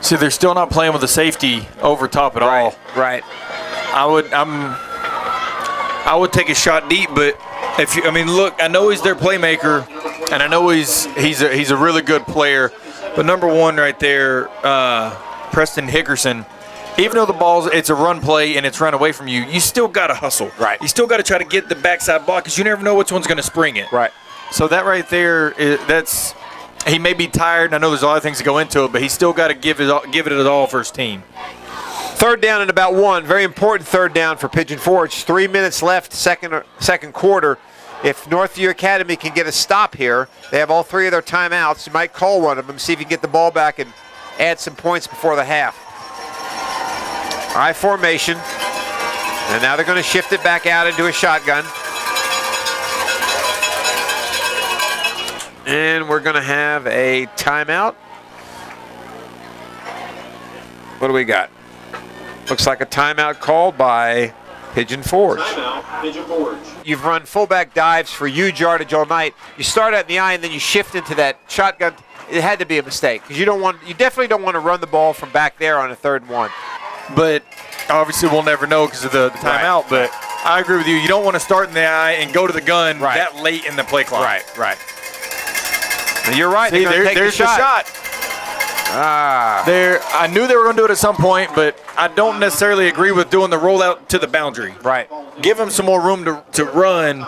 See, they're still not playing with a safety over top at all. Right. I would take a shot deep, but look, I know he's their playmaker, and I know he's a really good player. But number one right there, Preston Hickerson. Even though it's a run play and it's run away from you, you still got to hustle. Right. You still got to try to get the backside block because you never know which one's going to spring it. Right. So that right there, he may be tired, and I know there's a lot of things that go into it, but he's still got to give it his all for his team. Third down and about 1. Very important third down for Pigeon Forge. 3 minutes left, second quarter. If Northview Academy can get a stop here, they have all 3 of their timeouts. You might call one of them, see if you can get the ball back and add some points before the half. I formation. And now they're going to shift it back out into a shotgun. And we're going to have a timeout. What do we got? Looks like a timeout called by Pigeon Forge. Timeout, Pigeon Forge. You've run fullback dives for huge yardage all night. You start at the eye and then you shift into that shotgun. It had to be a mistake because you definitely don't want to run the ball from back there on a 3rd and 1. But obviously we'll never know because of the timeout. But I agree with you. You don't want to start in the eye and go to the gun that late in the play clock. Right. You're right. See, there's the shot. I knew they were going to do it at some point, but I don't necessarily agree with doing the rollout to the boundary. Right. Give them some more room to run,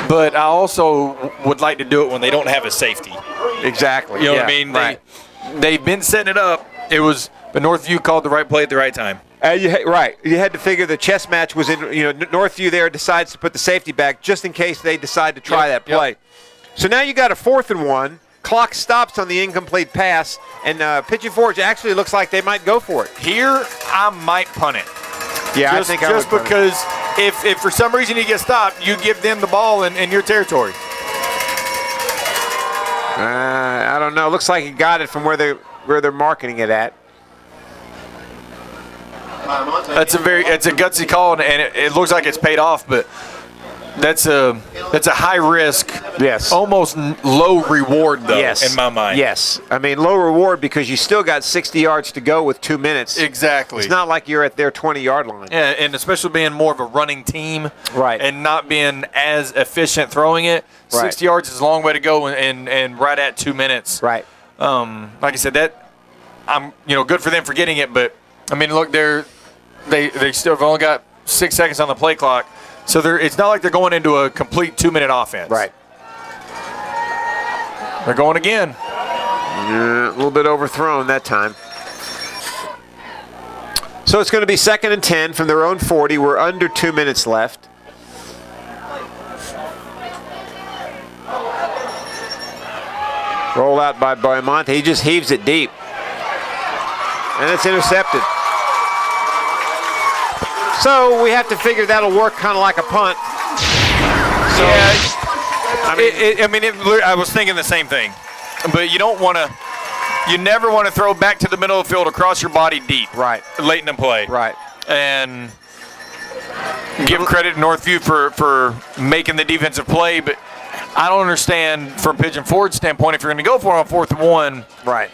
but I also would like to do it when they don't have a safety. Exactly. You know what I mean? They've been setting it up. But Northview called the right play at the right time. You had to figure the chess match was in. Northview there decides to put the safety back just in case they decide to try that play. Yep. So now you got a 4th and 1. Clock stops on the incomplete pass, and Pigeon Forge actually looks like they might go for it. Here, I might punt it. Yeah, I think just because if for some reason you get stopped, you give them the ball in your territory. I don't know. Looks like he got it from where they're marketing it at. It's a gutsy call, and it looks like it's paid off, but that's a high risk. Yes. Almost low reward though. Yes. In my mind. Yes. I mean low reward because you still got 60 yards to go with 2 minutes. Exactly. It's not like you're at their 20-yard line. Yeah, and especially being more of a running team. Right. And not being as efficient throwing it. 60 yards is a long way to go, and right at 2 minutes. Right. Like I said, that I'm good for them for getting it, but I mean look, they still have only got 6 seconds on the play clock. So it's not like they're going into a complete 2-minute offense. Right. They're going again. A little bit overthrown that time. So it's going to be 2nd and 10 from their own 40. We're under 2 minutes left. Roll out by Beaumont. He just heaves it deep. And it's intercepted. So we have to figure that'll work kind of like a punt. So, I was thinking the same thing. But you never want to throw back to the middle of the field across your body deep. Right. Late in the play. Right. And give credit to Northview for making the defensive play, but I don't understand from Pigeon Forge's standpoint, if you're going to go for it on 4th and 1. Right.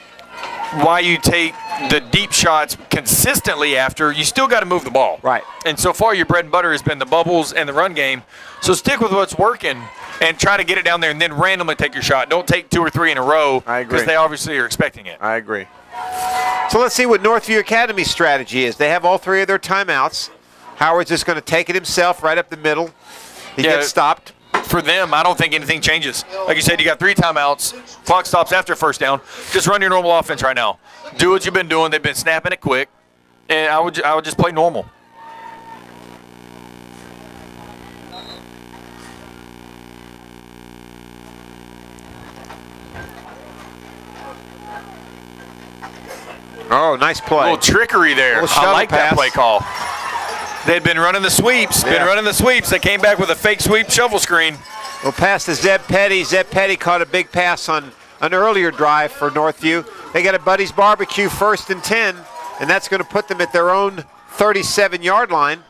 Why you take the deep shots consistently after, you still got to move the ball. Right. And so far your bread and butter has been the bubbles and the run game. So stick with what's working and try to get it down there and then randomly take your shot. Don't take 2 or 3 in a row. I agree. Because they obviously are expecting it. I agree. So let's see what Northview Academy's strategy is. They have all 3 of their timeouts. Howard's just going to take it himself right up the middle. He gets stopped. For them, I don't think anything changes. Like you said, you got 3 timeouts. Clock stops after 1st down. Just run your normal offense right now. Do what you've been doing. They've been snapping it quick, and I would just play normal. Oh, nice play. A little trickery there. I like that play call. They'd been running the sweeps. They came back with a fake sweep shovel screen. Well, pass to Zeb Petty. Zeb Petty caught a big pass on an earlier drive for Northview. They got a Buddy's Barbecue 1st and 10, and that's going to put them at their own 37-yard line.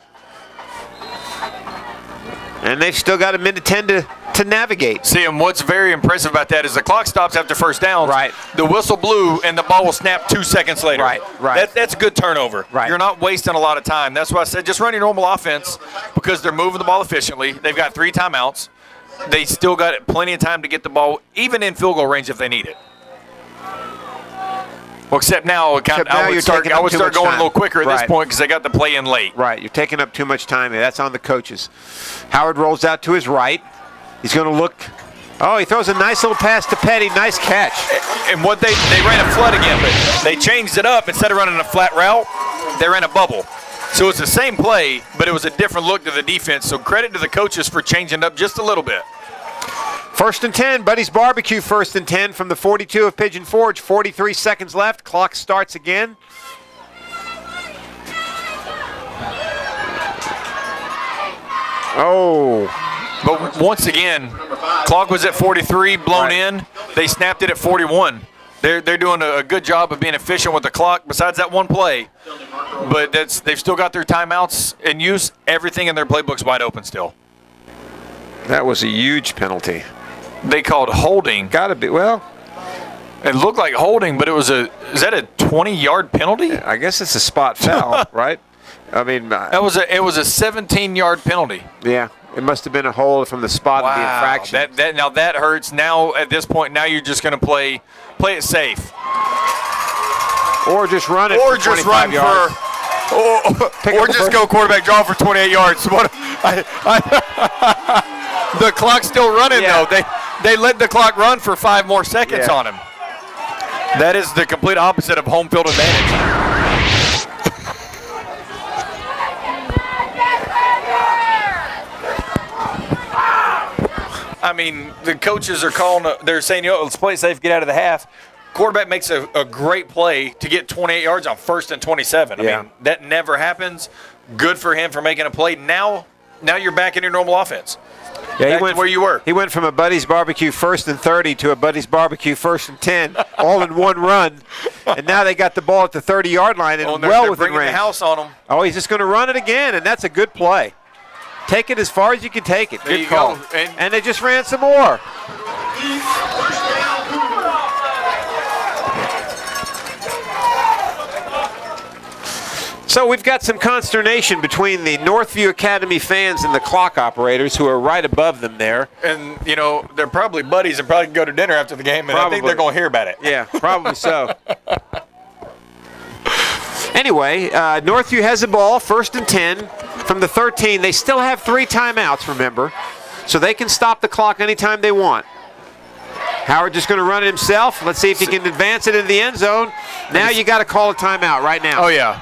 And they've still got a minute 10 to to navigate. See, and what's very impressive about that is the clock stops after first down. Right. The whistle blew, and the ball will snap 2 seconds later. Right. That's a good turnover. Right. You're not wasting a lot of time. That's why I said just run your normal offense because they're moving the ball efficiently. They've got 3 timeouts. They still got plenty of time to get the ball, even in field goal range if they need it. Well, except now, I would start going a little quicker at this point because they got the play in late. Right. You're taking up too much time here. That's on the coaches. Howard rolls out to his right. He's going to look. Oh, he throws a nice little pass to Petty. Nice catch. And what they ran a flood again, but they changed it up. Instead of running a flat route, they ran a bubble. So it's the same play, but it was a different look to the defense. So credit to the coaches for changing it up just a little bit. 1st and 10, Buddy's Barbecue, 1st and 10 from the 42 of Pigeon Forge. 43 seconds left. Clock starts again. Oh. But once again, clock was at 43, blown in. They snapped it at 41. They're doing a good job of being efficient with the clock besides that one play. But they've still got their timeouts in use. Everything in their playbook's wide open still. That was a huge penalty. They called holding. Got to be. Well, it looked like holding, but is that a 20-yard penalty? I guess it's a spot foul, right? I mean, it was a 17-yard penalty. Yeah, it must have been a hold from the spot of the infraction. Now that hurts. Now at this point, now you're just going to play it safe, or just run it, or for just 25 run yards. or just go quarterback draw for 28 yards. The clock's still running though. They let the clock run for 5 more seconds on him. That is the complete opposite of home field advantage. I mean, the coaches are they're saying, let's play it safe, get out of the half. Quarterback makes a great play to get 28 yards on 1st and 27. I mean, that never happens. Good for him for making a play. Now you're back in your normal offense. Yeah, he went where you were. He went from a Buddy's Barbecue 1st and 30 to a Buddy's Barbecue 1st and 10, all in one run. And now they got the ball at the 30-yard line and well within range. The house on them. Oh, he's just going to run it again, and that's a good play. Take it as far as you can take it. Good call. And they just ran some more. So we've got some consternation between the Northview Academy fans and the clock operators who are right above them there. And, they're probably buddies and probably can go to dinner after the game, and I think they're going to hear about it. Yeah, probably so. Anyway, Northview has the ball, 1st and 10 from the 13. They still have 3 timeouts, remember, so they can stop the clock anytime they want. Howard just going to run it himself. Let's see if he can advance it into the end zone. Now you got to call a timeout right now. Oh, yeah.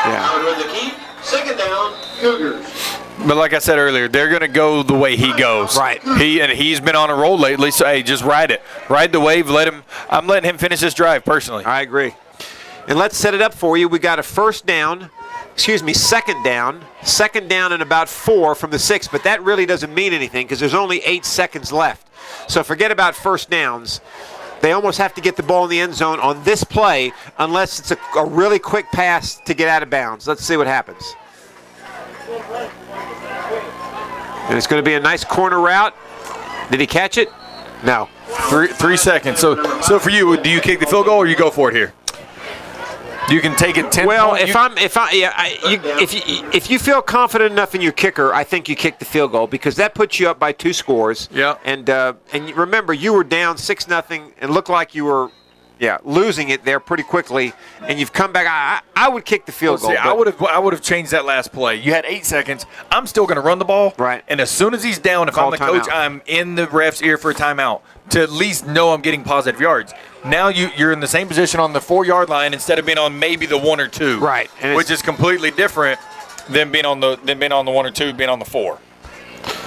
Howard with the keep. 2nd down, Cougars. But like I said earlier, they're going to go the way he goes. Right. He's been on a roll lately, so, hey, just ride it. Ride the wave. I'm letting him finish this drive personally. I agree. And let's set it up for you. We got a 2nd down and about 4 from the 6, but that really doesn't mean anything because there's only 8 seconds left. So forget about 1st downs. They almost have to get the ball in the end zone on this play unless it's a really quick pass to get out of bounds. Let's see what happens. And it's going to be a nice corner route. Did he catch it? No. 3 seconds. So for you, do you kick the field goal or you go for it here? You can take it 10. Well, if you feel confident enough in your kicker, I think you kick the field goal because that puts you up by 2 scores. Yeah. And remember, you were down 6-0 and looked like you were, losing it there pretty quickly, and you've come back. I would kick the field goal. See, I would have changed that last play. You had 8 seconds. I'm still going to run the ball. Right. And as soon as he's down, if I'm the coach, I'm in the ref's ear for a timeout to at least know I'm getting positive yards. Now you're in the same position on the 4-yard line instead of being on maybe the 1 or 2. Right. Which is completely different than being on the 1 or 2, being on the 4.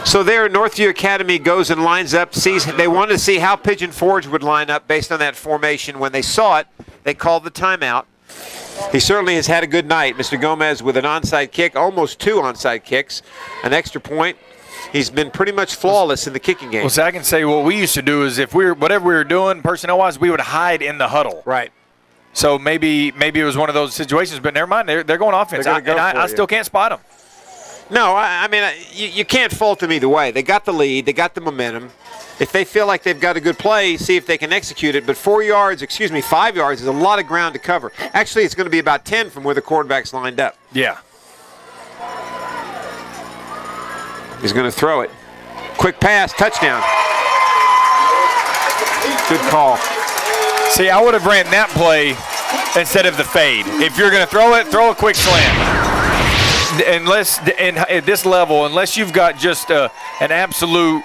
So there, Northview Academy goes and lines up. They wanted to see how Pigeon Forge would line up based on that formation. When they saw it, they called the timeout. He certainly has had a good night. Mr. Gomez with an onside kick, almost 2 onside kicks, an extra point. He's been pretty much flawless in the kicking game. Well, so I can say what we used to do is whatever we were doing personnel-wise, we would hide in the huddle. Right. So maybe it was one of those situations, but never mind. They're going offense. I still can't spot them. No, I mean, you can't fault them either way. They got the lead. They got the momentum. If they feel like they've got a good play, see if they can execute it. But 5 yards is a lot of ground to cover. Actually, it's going to be about 10 from where the quarterback's lined up. Yeah. He's going to throw it. Quick pass, touchdown. Good call. See, I would have ran that play instead of the fade. If you're going to throw it, throw a quick slant. Unless, at this level, unless you've got just an absolute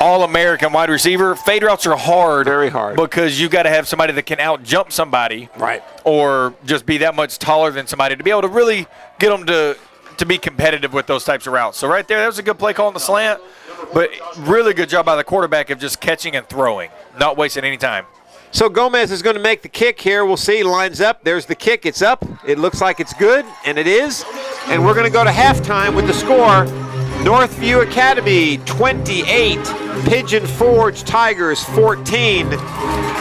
all-American wide receiver, fade routes are hard. Very hard. Because you've got to have somebody that can out-jump somebody. Right. Or just be that much taller than somebody to be able to really get them to be competitive with those types of routes. So right there, that was a good play call on the slant, but really good job by the quarterback of just catching and throwing, not wasting any time. So Gomez is going to make the kick here. We'll see. Lines up. There's the kick. It's up. It looks like it's good, and it is. And we're going to go to halftime with the score. Northview Academy 28, Pigeon Forge Tigers 14.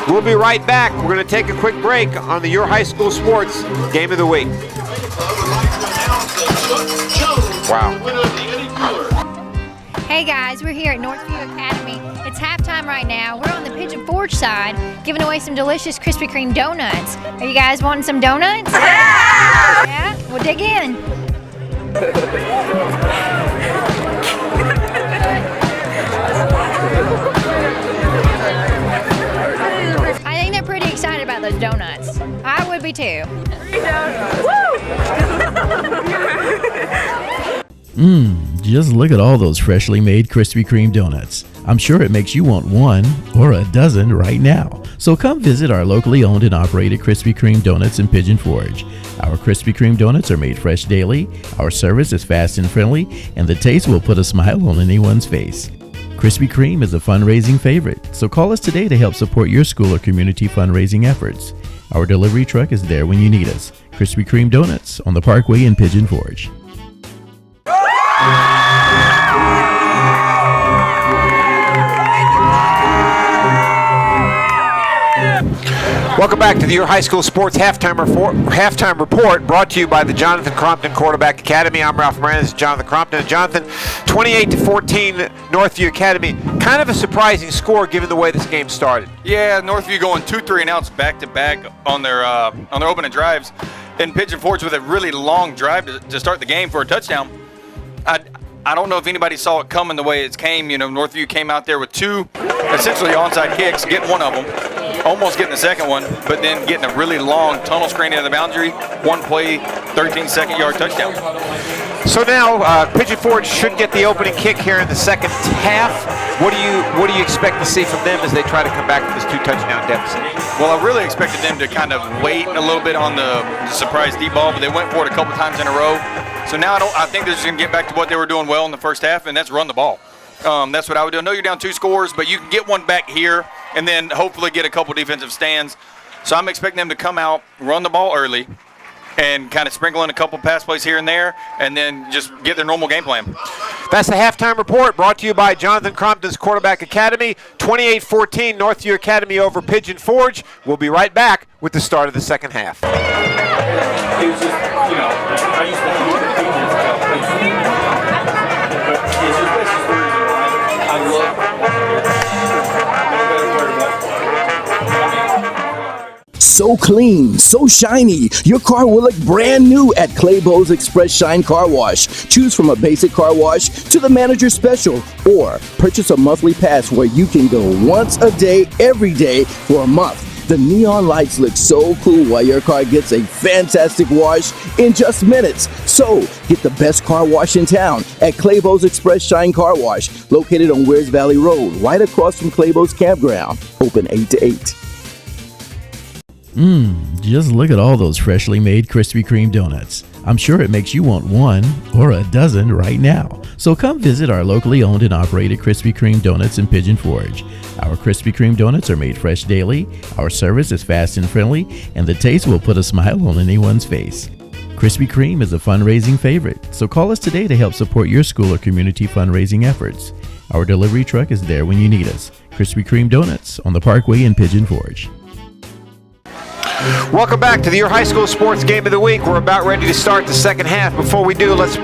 We'll be right back. We're going to take a quick break on the Your High School Sports Game of the Week. Wow. Hey guys, we're here at Northview Academy. It's halftime right now. We're on the Pigeon Forge side, giving away some delicious Krispy Kreme donuts. Are you guys wanting some donuts? Yeah! Yeah? Well, dig in. I think they're pretty excited about those donuts. I would be too. Just look at all those freshly made Krispy Kreme donuts. I'm sure it makes you want one or a dozen right now. So come visit our locally owned and operated Krispy Kreme donuts in Pigeon Forge. Our Krispy Kreme donuts are made fresh daily, our service is fast and friendly, and the taste will put a smile on anyone's face. Krispy Kreme is a fundraising favorite, so call us today to help support your school or community fundraising efforts. Our delivery truck is there when you need us. Krispy Kreme Donuts on the Parkway in Pigeon Forge. Welcome back to the Your High School Sports Halftime Report, brought to you by the Jonathan Crompton Quarterback Academy. I'm Ralph Moran. This is Jonathan Crompton. And Jonathan, 28-14 Northview Academy. Kind of a surprising score given the way this game started. Yeah, Northview going 2 3-and-outs back-to-back on their opening drives. And Pigeon Forge with a really long drive to start the game for a touchdown. I don't know if anybody saw it coming the way it came. You know, Northview came out there with 2 essentially onside kicks, getting one of them, almost getting the second one, but then getting a really long tunnel screen into the boundary, one play, 13-second yard touchdown. So now Pigeon Forge should get the opening kick here in the second half. What do you expect to see from them as they try to come back from this 2-touchdown deficit? Well, I really expected them to kind of wait a little bit on the surprise deep ball, but they went for it a couple times in a row. So now I think they're just going to get back to what they were doing well in the first half, and that's run the ball. That's what I would do. I know you're down 2 scores, but you can get one back here and then hopefully get a couple defensive stands. So I'm expecting them to come out, run the ball early, and kind of sprinkle in a couple pass plays here and there, and then just get their normal game plan. That's the halftime report brought to you by Jonathan Crompton's Quarterback Academy. 28-14 Northview Academy over Pigeon Forge. We'll be right back with the start of the second half. It was just, I used to hate the Pigeons stuff. But it's just I love So clean, so shiny, your car will look brand new at Claybo's Express Shine Car Wash. Choose from a basic car wash to the manager special, or purchase a monthly pass where you can go once a day, every day for a month. The neon lights look so cool while your car gets a fantastic wash in just minutes. So, get the best car wash in town at Claybo's Express Shine Car Wash, located on Wears Valley Road, right across from Claybo's Campground. Open 8 to 8. Just look at all those freshly made Krispy Kreme donuts. I'm sure it makes you want one or a dozen right now. So come visit our locally owned and operated Krispy Kreme donuts in Pigeon Forge. Our Krispy Kreme donuts are made fresh daily, our service is fast and friendly, and the taste will put a smile on anyone's face. Krispy Kreme is a fundraising favorite, so call us today to help support your school or community fundraising efforts. Our delivery truck is there when you need us. Krispy Kreme Donuts on the Parkway in Pigeon Forge. Welcome back to the Your High School Sports Game of the Week. We're about ready to start the second half. Before we do, let's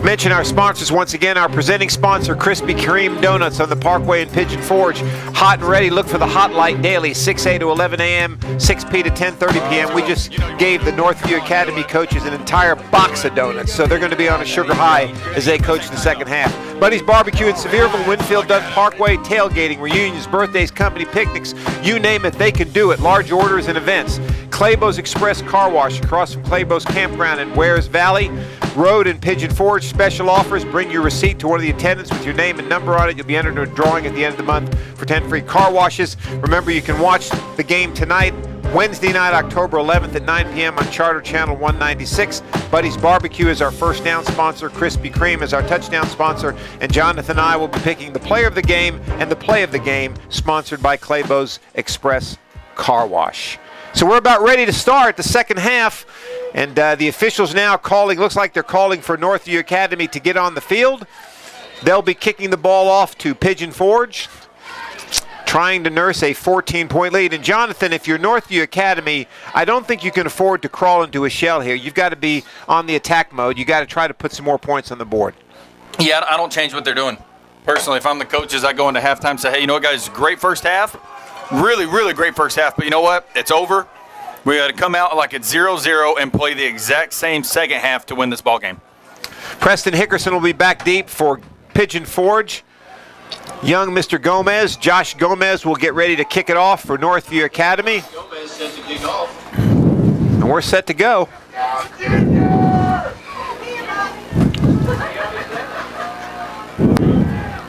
mention our sponsors once again. Our presenting sponsor, Krispy Kreme Donuts on the Parkway in Pigeon Forge. Hot and ready. Look for the Hot Light daily, 6 a to 11 a.m., 6 p to 10:30 p.m. We just gave the Northview Academy coaches an entire box of donuts, so they're going to be on a sugar high as they coach the second half. Buddy's Barbecue in Sevierville, Winfield, Dunn Parkway, tailgating, reunions, birthdays, company picnics, you name it, they can do it. Large orders and events. Claybo's Express Car Wash across from Claybo's Campground in Wares Valley Road in Pigeon Forge. Special offers. Bring your receipt to one of the attendants with your name and number on it. You'll be entered in a drawing at the end of the month for 10 free car washes. Remember, you can watch the game tonight, Wednesday night, October 11th at 9 p.m. on Charter Channel 196. Buddy's Barbecue is our first down sponsor. Krispy Kreme is our touchdown sponsor. And Jonathan and I will be picking the player of the game and the play of the game, sponsored by Claybo's Express Car Wash. So we're about ready to start the second half. And the officials now calling, looks like they're calling for Northview Academy to get on the field. They'll be kicking the ball off to Pigeon Forge, trying to nurse a 14-point lead. And Jonathan, if you're Northview Academy, I don't think you can afford to crawl into a shell here. You've got to be on the attack mode. You've got to try to put some more points on the board. Yeah, I don't change what they're doing. Personally, if I'm the coaches, I go into halftime and say, hey, you know what, guys, great first half. Really, really great first half. But you know what? It's over. We got to come out like it's 0-0 and play the exact same second half to win this ball game. Preston Hickerson will be back deep for Pigeon Forge. Young Mr. Gomez, Josh Gomez, will get ready to kick it off for Northview Academy. Gomez set to kick off. And we're set to go.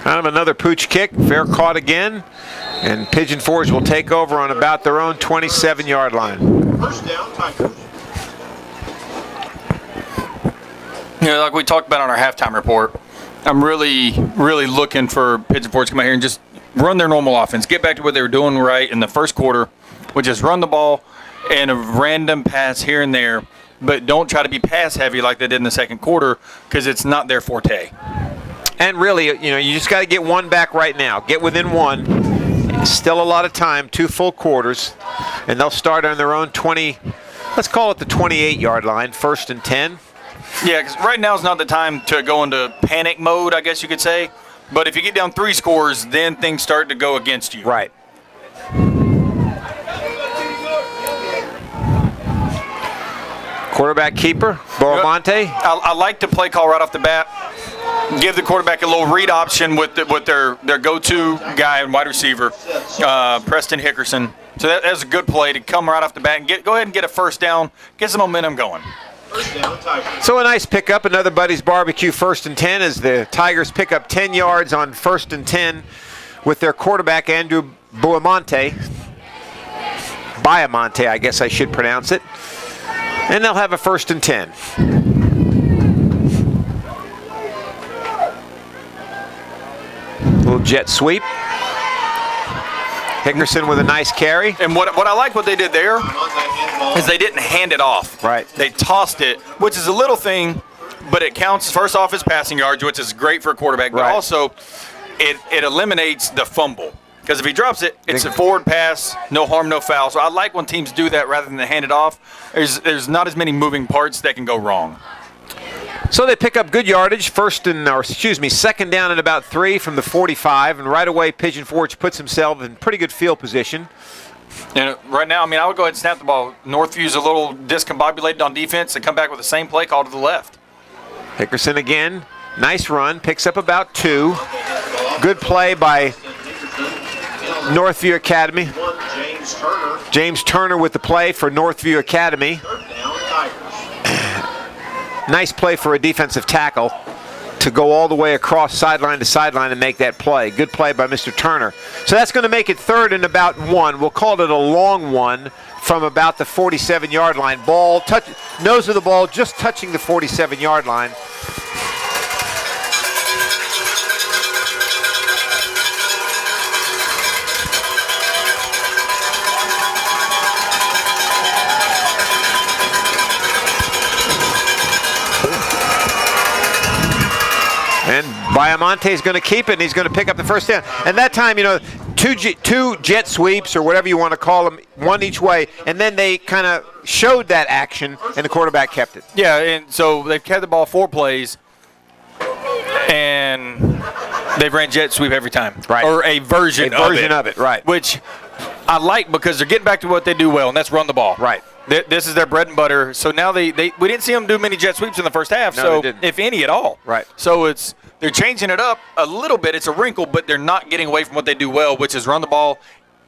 Kind of another pooch kick, fair caught again. And Pigeon Forge will take over on about their own 27-yard line. First down, Tigers. You know, like we talked about on our halftime report, I'm really, really looking for Pigeon Forge to come out here and just run their normal offense. Get back to what they were doing right in the first quarter, which is run the ball and a random pass here and there, but don't try to be pass heavy like they did in the second quarter because it's not their forte. And really, you know, you just got to get one back right now. Get within one. Still a lot of time, 2 full quarters, and they'll start on their own 20, let's call it the 28-yard line, 1st and 10. Yeah, because right now is not the time to go into panic mode, I guess you could say. But if you get down 3 scores, then things start to go against you. Right. Quarterback keeper, Boamonte. I like to play call right off the bat. Give the quarterback a little read option with their go-to guy and wide receiver, Preston Hickerson. So that's a good play to come right off the bat and go ahead and get a first down, get some momentum going. First down, Tigers. So a nice pickup, another Buddy's Barbecue 1st and 10 as the Tigers pick up 10 yards on 1st and 10 with their quarterback, Andrew Boamonte. Biamonte, I guess I should pronounce it. And they'll have a 1st and 10. Little jet sweep. Hickerson with a nice carry. And what I like what they did there is they didn't hand it off. Right. They tossed it, which is a little thing, but it counts first off as passing yards, which is great for a quarterback, but right. Also it eliminates the fumble. Because if he drops it, it's a forward pass, no harm, no foul. So I like when teams do that rather than hand it off. There's not as many moving parts that can go wrong. So they pick up good yardage, 2nd down and about 3 from the 45, and right away Pigeon Forge puts himself in pretty good field position. And right now, I would go ahead and snap the ball. Northview's a little discombobulated on defense and come back with the same play call to the left. Hickerson again, nice run, picks up about 2. Good play by Northview Academy. James Turner with the play for Northview Academy. Third down, Tigers. Nice play for a defensive tackle to go all the way across sideline to sideline and make that play. Good play by Mr. Turner. So that's going to make it 3rd and about 1. We'll call it a long one from about the 47-yard line. Nose of the ball just touching the 47-yard line. And Biamonte is going to keep it, and he's going to pick up the first down. And that time, two jet sweeps or whatever you want to call them, one each way, and then they kind of showed that action, and the quarterback kept it. Yeah, and so they've kept the ball 4 plays, and they've ran jet sweep every time. Right. Or a version of it, right. Which I like because they're getting back to what they do well, and that's run the ball. Right. This is their bread and butter. So now we didn't see them do many jet sweeps in the first half, No, so they didn't. if any at all. Right. So they're changing it up a little bit. It's a wrinkle, but they're not getting away from what they do well, which is run the ball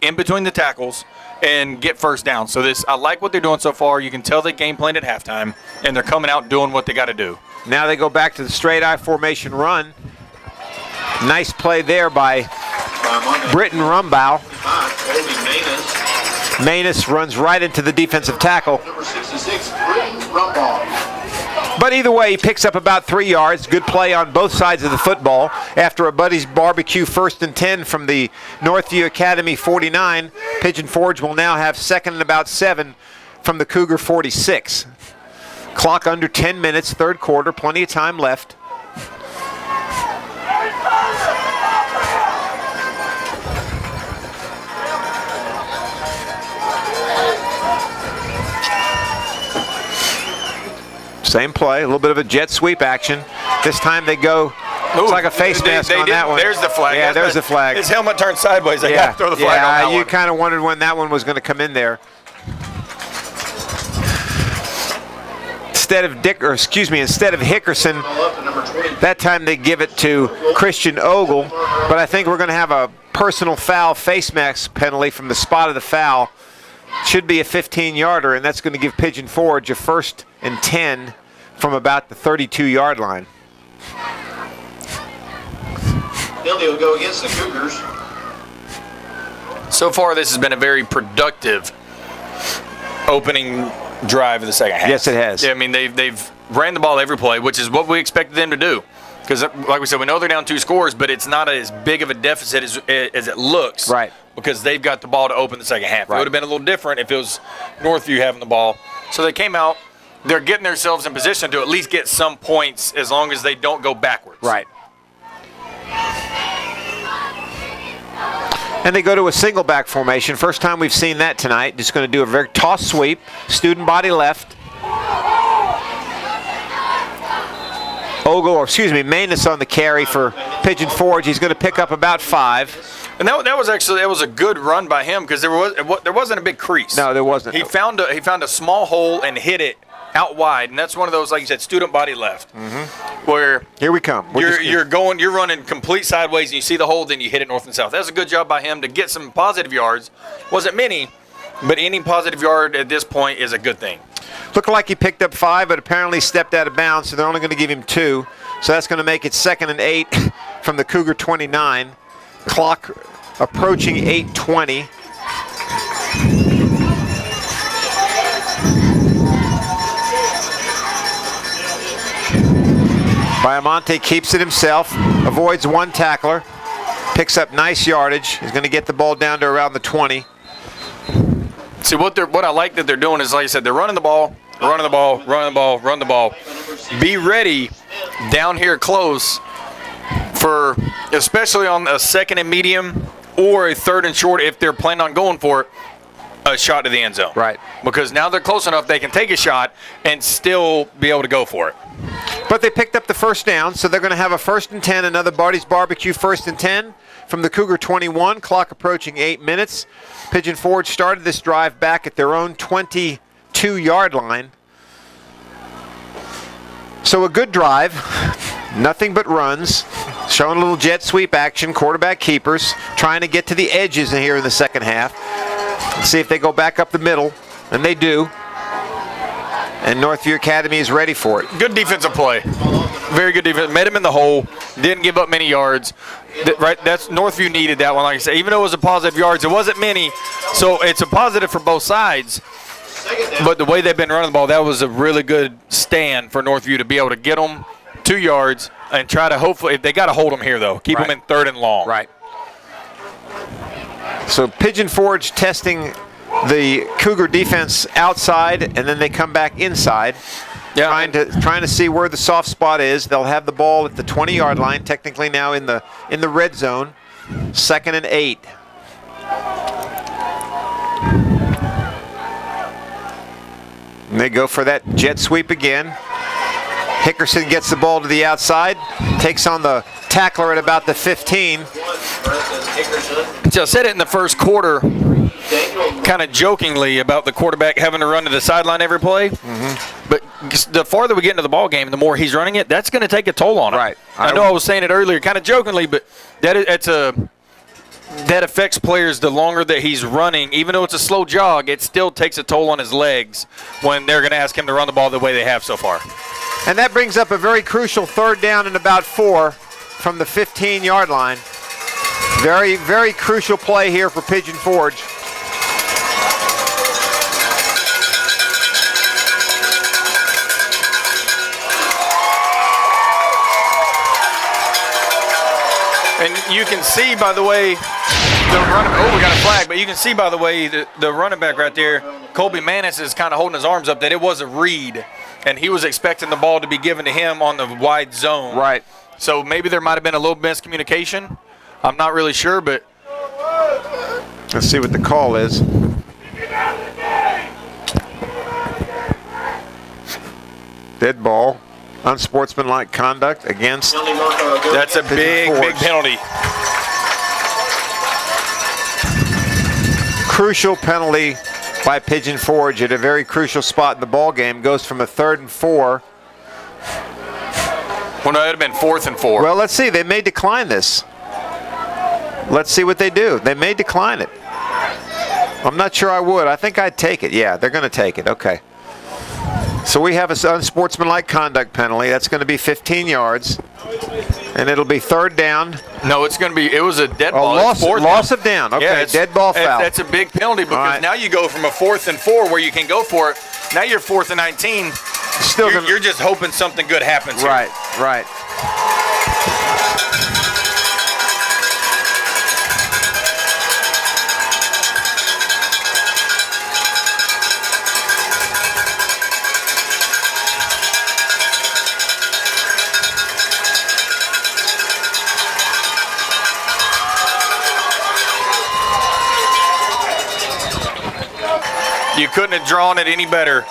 in between the tackles and get first down. So I like what they're doing so far. You can tell they game planned at halftime, and they're coming out doing what they got to do. Now they go back to the straight I formation run. Nice play there by Britton Rumbaugh. Manus runs right into the defensive tackle. Number 66, Britton Rumbaugh. But either way, he picks up about 3 yards. Good play on both sides of the football. After a Buddy's Barbecue 1st and 10 from the Northview Academy 49, Pigeon Forge will now have 2nd and about 7 from the Cougar 46. Clock under 10 minutes, 3rd quarter, plenty of time left. Same play, a little bit of a jet sweep action. This time they go, looks like a face mask on that one. There's the flag. Yeah, there's the flag. His helmet turned sideways. They got to throw the flag on that you one. kind of wondered when that one was going to come in there. Instead of Hickerson, that time they give it to Christian Ogle. But I think we're going to have a personal foul face mask penalty from the spot of the foul. Should be a 15-yarder, and that's going to give Pigeon Forge a 1st and 10 from about the 32-yard line. Penalty will go against the Cougars. So far, this has been a very productive opening drive of the second half. Yes, it has. Yeah, I mean, they've ran the ball every play, which is what we expected them to do. Because, like we said, we know they're down 2 scores, but it's not as big of a deficit as it looks. Right. Because they've got the ball to open the second half. Right. It would have been a little different if it was Northview having the ball. So they came out. They're getting themselves in position to at least get some points as long as they don't go backwards. Right. And they go to a single back formation. First time we've seen that tonight. Just going to do a very toss sweep. Student body left. Manus on the carry for Pigeon Forge. He's going to pick up about 5. And that was a good run by him because there wasn't a big crease. No, there wasn't. He found a small hole and hit it out wide, and that's one of those, like you said, student body left, where here we come. You're running complete sideways, and you see the hole, then you hit it north and south. That was a good job by him to get some positive yards. Wasn't many, but any positive yard at this point is a good thing. Looked like he picked up 5, but apparently stepped out of bounds, so they're only going to give him 2. So that's going to make it 2nd and 8 from the Cougar 29. Clock approaching 8:20. Biamonte keeps it himself, avoids 1 tackler, picks up nice yardage. He's going to get the ball down to around the 20. See, what I like that they're doing is, like I said, they're running the ball. Be ready down here close for, especially on a 2nd and medium or a 3rd and short if they're planning on going for it, a shot to the end zone. Right. Because now they're close enough they can take a shot and still be able to go for it. But they picked up the 1st down, so they're going to have a 1st and 10, another Barty's Barbecue 1st and 10 from the Cougar 21, clock approaching 8 minutes. Pigeon Forge started this drive back at their own 22-yard line. So a good drive, nothing but runs, showing a little jet sweep action, quarterback keepers, trying to get to the edges here in the second half. Let's see if they go back up the middle, and they do. And Northview Academy is ready for it. Good defensive play. Very good defense. Met him in the hole. Didn't give up many yards. That's Northview needed that one, like I said. Even though it was a positive yards, it wasn't many. So it's a positive for both sides. But the way they've been running the ball, that was a really good stand for Northview to be able to get them 2 yards and try to hopefully, if they got to hold them here though, keep them in 3rd and long. Right. So Pigeon Forge testing the Cougar defense outside, and then they come back inside, trying to see where the soft spot is. They'll have the ball at the 20-yard line, technically now in the red zone. 2nd and 8. And they go for that jet sweep again. Hickerson gets the ball to the outside, takes on the tackler at about the 15. So I said it in the first quarter, kind of jokingly, about the quarterback having to run to the sideline every play. But the farther we get into the ball game, the more he's running it, that's going to take a toll on him. Right. I know I was saying it earlier, kind of jokingly, but that affects players the longer that he's running. Even though it's a slow jog, it still takes a toll on his legs when they're going to ask him to run the ball the way they have so far. And that brings up a very crucial 3rd down and about 4 from the 15-yard line. Very, very crucial play here for Pigeon Forge. And you can see by the way the running, we got a flag, but you can see by the way the running back right there, Colby Manis, is kind of holding his arms up that it was a read, and he was expecting the ball to be given to him on the wide zone. Right. So maybe there might have been a little miscommunication. I'm not really sure, but let's see what the call is. Dead ball. Unsportsmanlike conduct against. That's a big penalty. Crucial penalty by Pigeon Forge at a very crucial spot in the ball game. Goes from a 3rd and 4. Well, no, it would have been 4th and 4. Well, let's see. They may decline this. Let's see what they do. They may decline it. I'm not sure I would. I think I'd take it. Yeah, they're going to take it. Okay. So we have an unsportsmanlike conduct penalty. That's going to be 15 yards. And it'll be 3rd down. No, it's going to be, it was a dead ball. Loss of down. Okay, yeah, dead ball foul. That's a big penalty because now you go from a 4th and 4 where you can go for it. Now you're 4th and 19. You're just hoping something good happens here. Right. You couldn't have drawn it any better.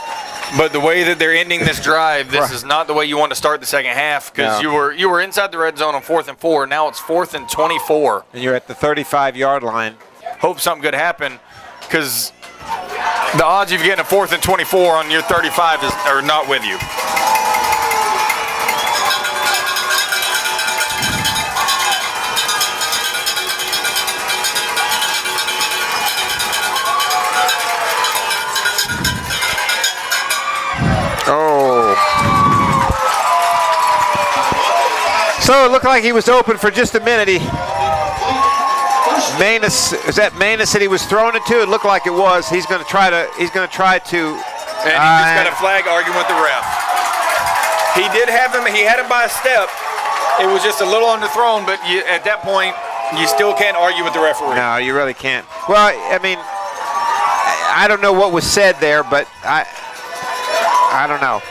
But the way that they're ending this drive, this is not the way you want to start the second half because you were inside the red zone on 4th and 4. Now it's 4th and 24. And you're at the 35-yard line. Hope something good happen because the odds of you getting a 4th and 24 on your 35 are not with you. So it looked like he was open for just a minute. Manus, is that Manus that he was throwing it to? It looked like it was. He's going to try to. And he just got a flag arguing with the ref. He did have him. He had him by a step. It was just a little underthrown, but at that point, you still can't argue with the referee. No, you really can't. Well, I mean, I don't know what was said there, but I don't know.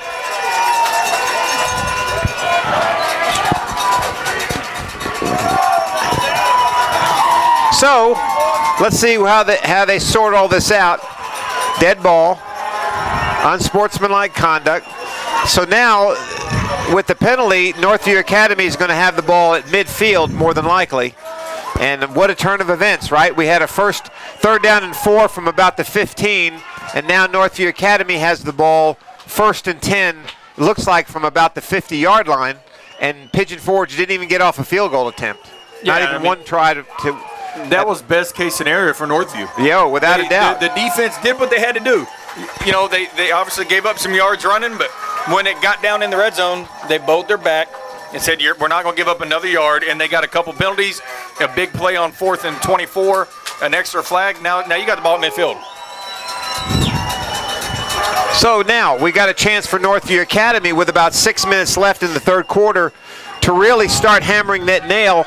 So, let's see how they sort all this out. Dead ball, unsportsmanlike conduct. So now, with the penalty, Northview Academy is going to have the ball at midfield more than likely. And what a turn of events, right? We had a 3rd down and 4 from about the 15, and now Northview Academy has the ball 1st and 10, looks like from about the 50-yard line, and Pigeon Forge didn't even get off a field goal attempt. Not even one try to that was best case scenario for Northview. Yeah, without a doubt. The defense did what they had to do. You know, they obviously gave up some yards running, but when it got down in the red zone, they bowed their back and said, we're not going to give up another yard, and they got a couple penalties, a big play on 4th and 24, an extra flag. Now you got the ball at midfield. So now we got a chance for Northview Academy with about 6 minutes left in the 3rd quarter to really start hammering that nail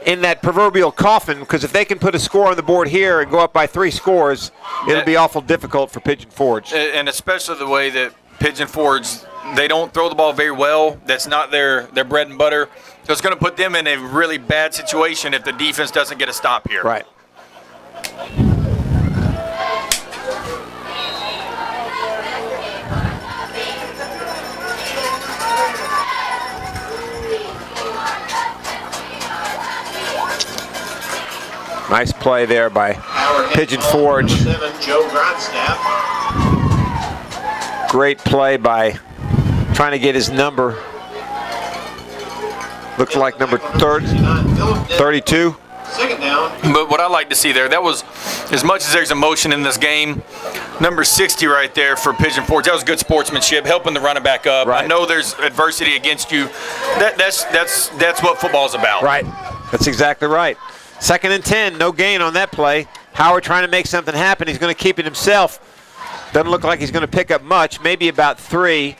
in that proverbial coffin, because if they can put a score on the board here and go up by 3 scores, it'll be awful difficult for Pigeon Forge. And especially the way that Pigeon Forge, they don't throw the ball very well. That's not their bread and butter. So it's going to put them in a really bad situation if the defense doesn't get a stop here. Right. Nice play there by Pigeon Forge. 7, Joe Grotstaff. Great play by trying to get his number. Looks like number 32. Second down. But what I like to see there, that was, as much as there's emotion in this game, number 60 right there for Pigeon Forge, that was good sportsmanship, helping the running back up. Right. I know there's adversity against you. That's what football's about. Right. That's exactly right. 2nd and 10, no gain on that play. Howard trying to make something happen. He's going to keep it himself. Doesn't look like he's going to pick up much, maybe about 3.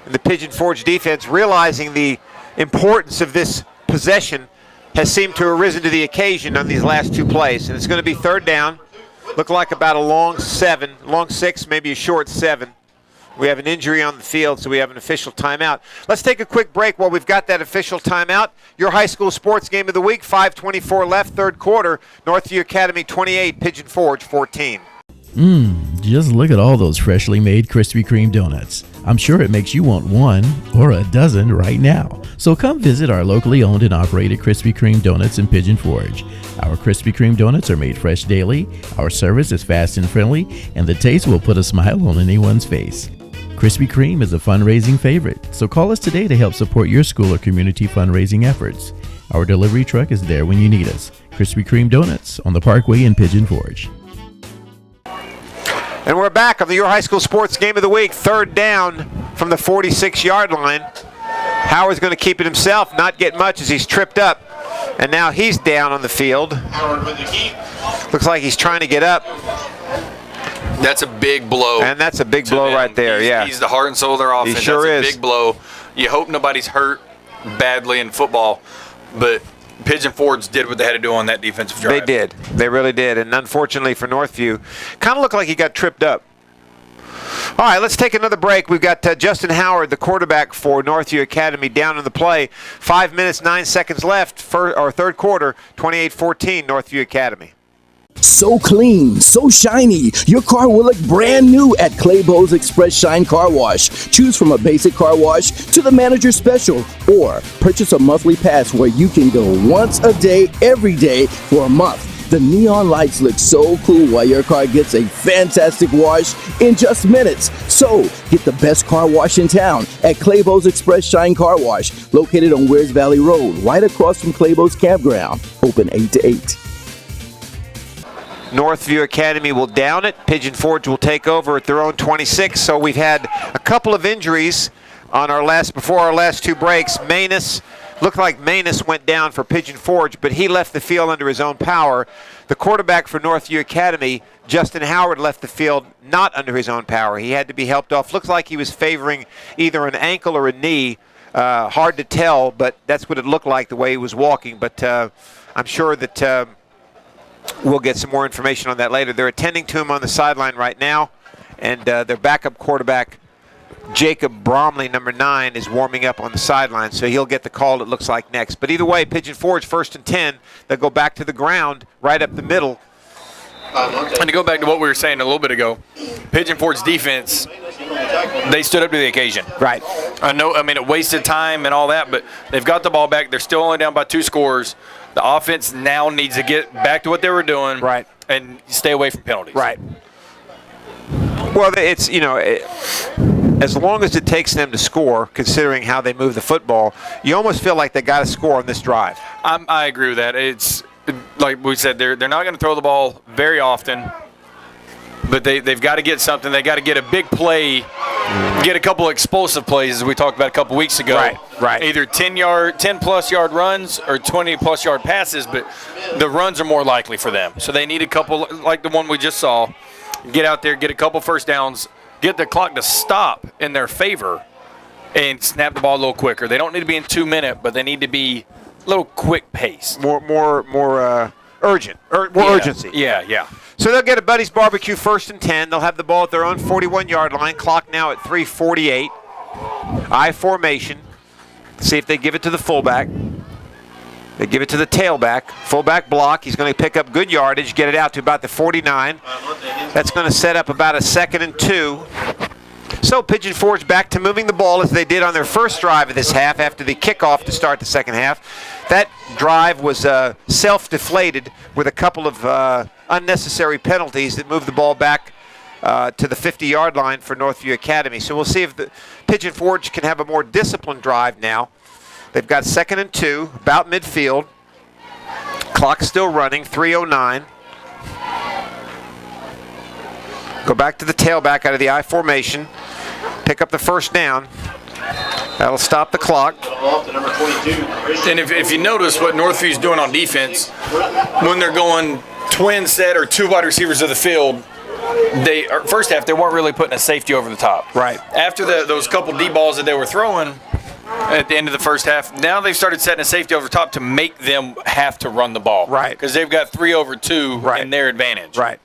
And the Pigeon Forge defense, realizing the importance of this possession, has seemed to have risen to the occasion on these last 2 plays. And it's going to be 3rd down. Look like about a long 6, maybe a short 7. We have an injury on the field, so we have an official timeout. Let's take a quick break while we've got that official timeout. Your high school sports game of the week, 5:24 left, 3rd quarter. Northview Academy 28, Pigeon Forge 14. Just look at all those freshly made Krispy Kreme donuts. I'm sure it makes you want one or a dozen right now. So come visit our locally owned and operated Krispy Kreme donuts in Pigeon Forge. Our Krispy Kreme donuts are made fresh daily, our service is fast and friendly, and the taste will put a smile on anyone's face. Krispy Kreme is a fundraising favorite, so call us today to help support your school or community fundraising efforts. Our delivery truck is there when you need us. Krispy Kreme Donuts on the Parkway in Pigeon Forge. And we're back on the Your High School Sports Game of the Week. 3rd down from the 46-yard line. Howard's going to keep it himself, not get much as he's tripped up. And now he's down on the field. Howard with the keep. Looks like he's trying to get up. That's a big blow. And that's a big blow them. right there, yeah. He's the heart and soul of their offense. He sure that's is. a big blow. You hope nobody's hurt badly in football, but Pigeon Forge did what they had to do on that defensive drive. They did. They really did. And unfortunately for Northview, kind of looked like he got tripped up. All right, let's take another break. We've got Justin Howard, the quarterback for Northview Academy, down in the play. 5 minutes, 9 seconds left, 3rd quarter, 28-14, Northview Academy. So clean, so shiny, your car will look brand new at Claybo's Express Shine Car Wash. Choose from a basic car wash to the manager special, or purchase a monthly pass where you can go once a day, every day for a month. The neon lights look so cool while your car gets a fantastic wash in just minutes. So, get the best car wash in town at Claybo's Express Shine Car Wash, located on Wears Valley Road, right across from Claybo's Campground. Open 8 to 8. Northview Academy will down it. Pigeon Forge will take over at their own 26. So we've had a couple of injuries on before our last 2 breaks. Looked like Manus went down for Pigeon Forge, but he left the field under his own power. The quarterback for Northview Academy, Justin Howard, left the field not under his own power. He had to be helped off. Looks like he was favoring either an ankle or a knee. Hard to tell, but that's what it looked like the way he was walking. But I'm sure that we'll get some more information on that later. They're attending to him on the sideline right now, and their backup quarterback, Jacob Bromley, number 9, is warming up on the sideline, so he'll get the call, it looks like, next. But either way, Pigeon Forge 1st and 10. They'll go back to the ground right up the middle. And to go back to what we were saying a little bit ago, Pigeon Forge defense, they stood up to the occasion. Right. I mean, it wasted time and all that, but they've got the ball back. They're still only down by 2 scores. The offense now needs to get back to what they were doing, right, and stay away from penalties. Right. Well, it's, as long as it takes them to score, considering how they move the football, you almost feel like they got to score on this drive. I agree with that. It's like we said, they're not going to throw the ball very often, but they've got to get something. They got to get a big play, get a couple of explosive plays, as we talked about a couple weeks ago. Right. Either 10-plus yard runs or 20-plus yard passes, but the runs are more likely for them. So they need a couple, like the one we just saw. Get out there, get a couple first downs, get the clock to stop in their favor, and snap the ball a little quicker. They don't need to be in 2 minutes, but they need to be a little quick pace. More urgent, urgency. Yeah. So they'll get a Buddy's Barbecue 1st and 10. They'll have the ball at their own 41-yard line. Clock now at 3:48. I formation. See if they give it to the fullback. They give it to the tailback. Fullback block. He's going to pick up good yardage, get it out to about the 49. That's going to set up about a 2nd and 2. So Pigeon Forge back to moving the ball as they did on their first drive of this half after the kickoff to start the second half. that drive was self-deflated with a couple of unnecessary penalties that moved the ball back to the 50-yard line for Northview Academy. So we'll see if the Pigeon Forge can have a more disciplined drive now. They've got 2nd and 2, about midfield. Clock still running, 3:09. Go back to the tailback out of the I formation. Pick up the first down. That'll stop the clock. And if you notice what Northview's doing on defense, when they're going twin set or 2 wide receivers of the field, first half they weren't really putting a safety over the top. Right. After those couple deep balls that they were throwing at the end of the first half, now they've started setting a safety over the top to make them have to run the ball. Right. Because they've got 3 over 2 in their advantage. Right.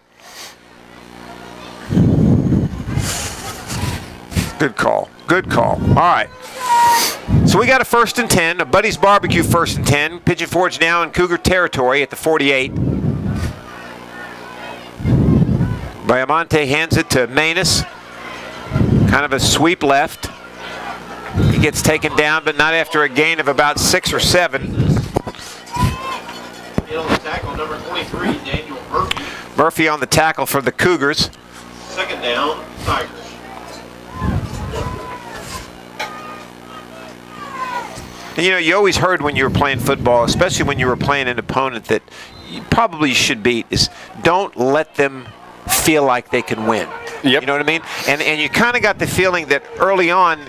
Good call. Good call. All right. So we got a 1st and 10, a Buddy's Barbecue 1st and 10. Pigeon Forge now in Cougar territory at the 48. Bayamonte hands it to Manus. Kind of a sweep left. He gets taken down, but not after a gain of about 6 or 7. In on the tackle, number 23, Daniel Murphy. Murphy on the tackle for the Cougars. 2nd down, Tigers. And, you know, you always heard when you were playing football, especially when you were playing an opponent that you probably should beat, is don't let them feel like they can win. Yep. You know what I mean? And you kind of got the feeling that early on,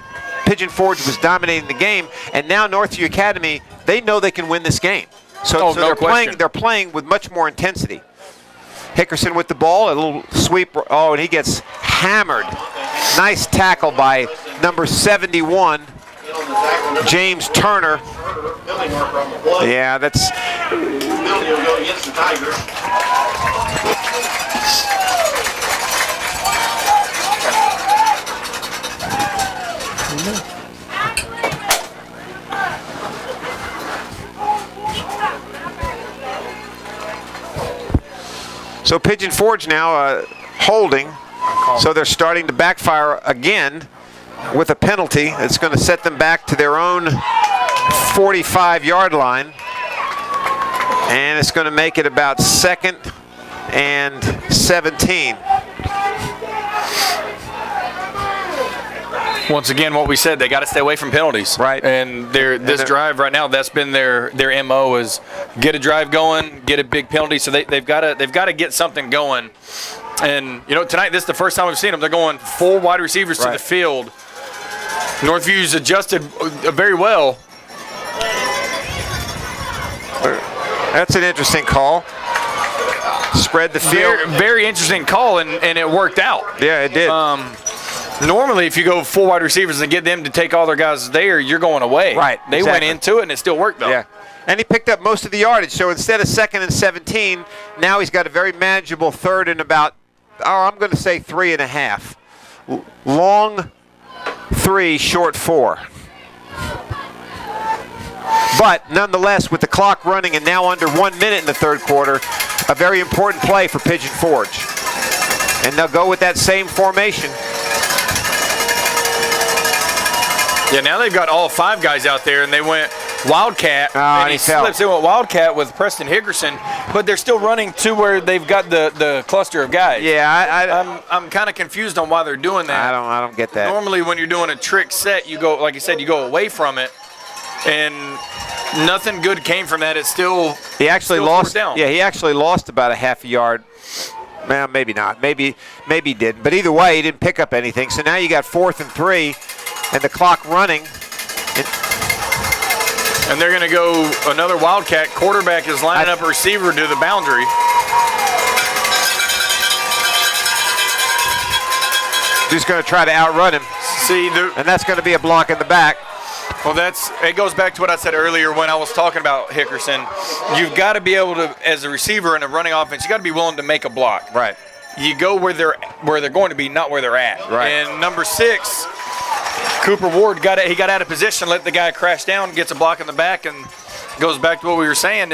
Pigeon Forge was dominating the game, and now Northview Academy, they know they can win this game. So they're playing with much more intensity. Hickerson with the ball, a little sweep. Oh, and he gets hammered. Nice tackle by number 71. James Turner. Yeah, that's. So Pigeon Forge now holding. So they're starting to backfire again with a penalty. It's going to set them back to their own 45-yard line. And it's going to make it about 2nd and 17. Once again, what we said, they got to stay away from penalties. Right. And this drive right now, that's been their MO is get a drive going, get a big penalty. So they've got to get something going. And you know, tonight this is the first time we've seen them. They're going full wide receivers to the field. Northview's adjusted very well. That's an interesting call. Spread the field. Very interesting call, and it worked out. Yeah, it did. Normally, if you go full wide receivers and get them to take all their guys there, you're going away. Right. They went into it, and it still worked, though. Yeah. And he picked up most of the yardage. So instead of 2nd and 17, now he's got a very manageable 3rd and about, I'm going to say 3.5. Long 3, short 4. But nonetheless, with the clock running and now under 1 minute in the 3rd quarter, a very important play for Pigeon Forge. And they'll go with that same formation. Yeah, now they've got all 5 guys out there, and they went Wildcat, and he slips. They went Wildcat with Preston Hickerson, but they're still running to where they've got the cluster of guys. Yeah, I'm kind of confused on why they're doing that. I don't get that. Normally, when you're doing a trick set, you go, like you said, you go away from it, and nothing good came from that. It's still he actually still lost. down. Yeah, he actually lost about a half a yard. Well, maybe not. Maybe he didn't. But either way, he didn't pick up anything. So now you got 4th and 3, and the clock running. And they're going to go another Wildcat. Quarterback is lining up a receiver to the boundary. He's going to try to outrun him. And that's going to be a block in the back. Well, it goes back to what I said earlier when I was talking about Hickerson. You've got to be able to, as a receiver in a running offense, you got to be willing to make a block. Right. You go where they're going to be, not where they're at. Right. And number 6, Cooper Ward got out of position, let the guy crash down, gets a block in the back, and goes back to what we were saying.